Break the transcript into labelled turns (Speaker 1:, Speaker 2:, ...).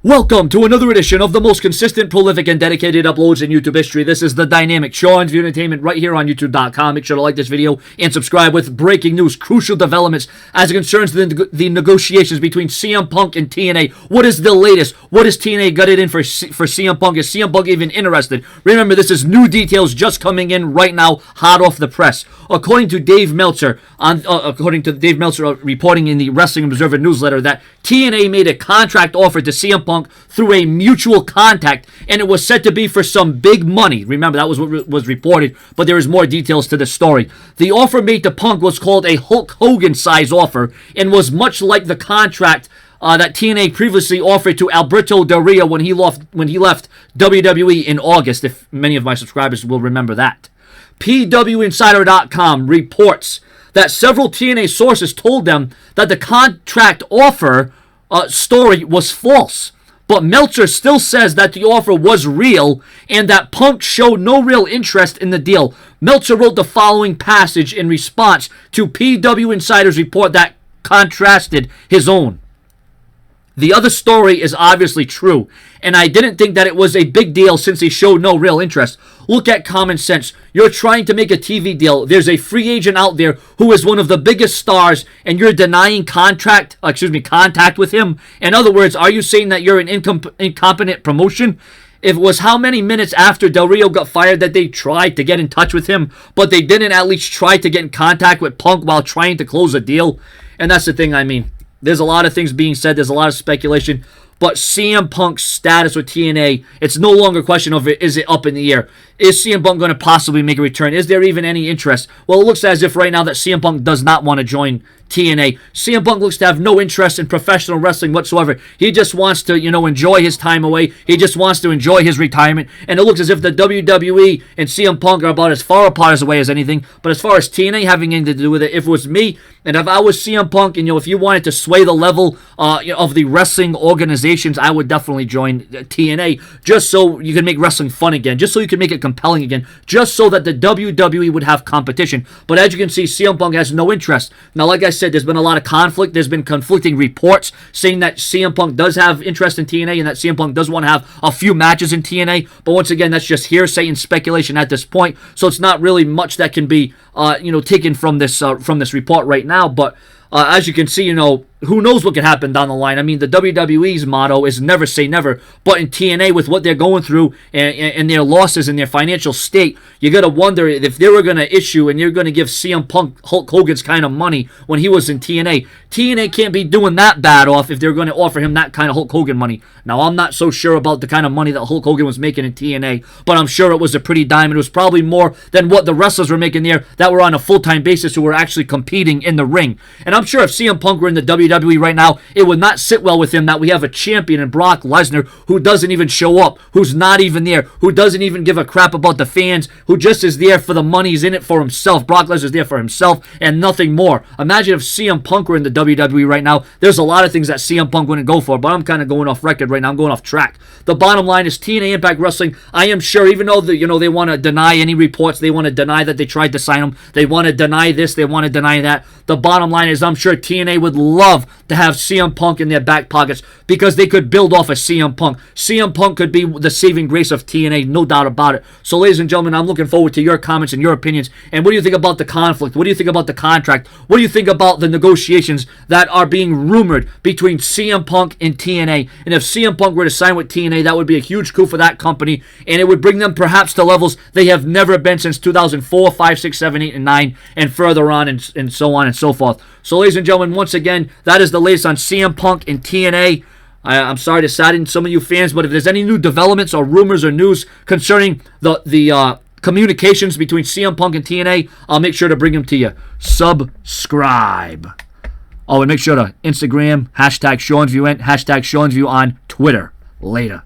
Speaker 1: Welcome to another edition of the most consistent, prolific, and dedicated uploads in YouTube history. This is the dynamic Sean's View Entertainment right here on YouTube.com. Make sure to like this video and subscribe with breaking news, crucial developments as it concerns the negotiations between CM Punk and TNA. What is the latest? What is TNA gutted in for CM Punk? Is CM Punk even interested? Remember, this is new details just coming in right now, hot off the press. According to Dave Meltzer, reporting in the Wrestling Observer newsletter, that TNA made a contract offer to CM Punk through a mutual contact, and it was said to be for some big money. Remember, that was what was reported, but there is more details to the story. The offer made to Punk was called a Hulk Hogan size offer and was much like the contract that TNA previously offered to Alberto Del Rio when he left WWE in August, if many of my subscribers will remember that. PWInsider.com reports that several TNA sources told them that the contract offer story was false. But Meltzer still says that the offer was real and that Punk showed no real interest in the deal. Meltzer wrote the following passage in response to PW Insider's report that contrasted his own. The other story is obviously true, and I didn't think that it was a big deal since he showed no real interest. Look at common sense. You're trying to make a TV deal. There's a free agent out there who is one of the biggest stars, and you're denying contact with him. In other words, are you saying that you're an incompetent promotion? If it was how many minutes after Del Rio got fired that they tried to get in touch with him, but they didn't at least try to get in contact with Punk while trying to close a deal? And that's the thing, I mean. There's a lot of things being said. There's a lot of speculation. But CM Punk's status with TNA, it's no longer a question of is it up in the air. Is CM Punk going to possibly make a return? Is there even any interest? Well, it looks as if right now that CM Punk does not want to join TNA. CM Punk looks to have no interest in professional wrestling whatsoever. He just wants to, enjoy his time away. He just wants to enjoy his retirement. And it looks as if the WWE and CM Punk are about as far apart as away as anything. But as far as TNA having anything to do with it, if it was me, and if I was CM Punk, and if you wanted to sway the level of the wrestling organizations, I would definitely join TNA just so you can make wrestling fun again, just so you can make it compelling again, just so that the WWE would have competition. But as you can see, CM Punk has no interest. Now, like I said, there's been a lot of conflict. There's been conflicting reports saying that CM Punk does have interest in TNA and that CM Punk does want to have a few matches in TNA. But once again, that's just hearsay and speculation at this point. So it's not really much that can be, taken from this report right now. But as you can see, who knows what could happen down the line. I mean, the WWE's motto is never say never. But in TNA, with what they're going through and their losses and their financial state, you got to wonder if they were going to issue and you're going to give CM Punk Hulk Hogan's kind of money when he was in TNA. TNA can't be doing that bad off if they're going to offer him that kind of Hulk Hogan money. Now, I'm not so sure about the kind of money that Hulk Hogan was making in TNA, but I'm sure it was a pretty dime. It was probably more than what the wrestlers were making there that were on a full-time basis who were actually competing in the ring. And I'm sure if CM Punk were in the WWE right now, it would not sit well with him that we have a champion in Brock Lesnar who doesn't even show up, who's not even there, who doesn't even give a crap about the fans, who just is there for the money. He's in it for himself. Brock Lesnar's there for himself and nothing more. Imagine if CM Punk were in the WWE right now. There's a lot of things that CM Punk wouldn't go for, but I'm kind of going off record right now. I'm going off track. The bottom line is TNA Impact Wrestling, I am sure, even though they want to deny any reports, they want to deny that they tried to sign him, they want to deny this, they want to deny that. The bottom line is I'm sure TNA would love to have CM Punk in their back pockets because they could build off of CM Punk. CM Punk could be the saving grace of TNA, no doubt about it. So, ladies and gentlemen, I'm looking forward to your comments and your opinions. And what do you think about the conflict? What do you think about the contract? What do you think about the negotiations that are being rumored between CM Punk and TNA? And if CM Punk were to sign with TNA, that would be a huge coup for that company, and it would bring them perhaps to levels they have never been since 2004, 5, 6, 7, 8, and 9, and further on, and so on and so forth. So, ladies and gentlemen, once again, that is the latest on CM Punk and TNA. I'm sorry to sadden some of you fans, but if there's any new developments or rumors or news concerning the communications between CM Punk and TNA, I'll make sure to bring them to you. Subscribe. Oh, and make sure to Instagram, #Sean'sViewEnt, #Sean'sView on Twitter. Later.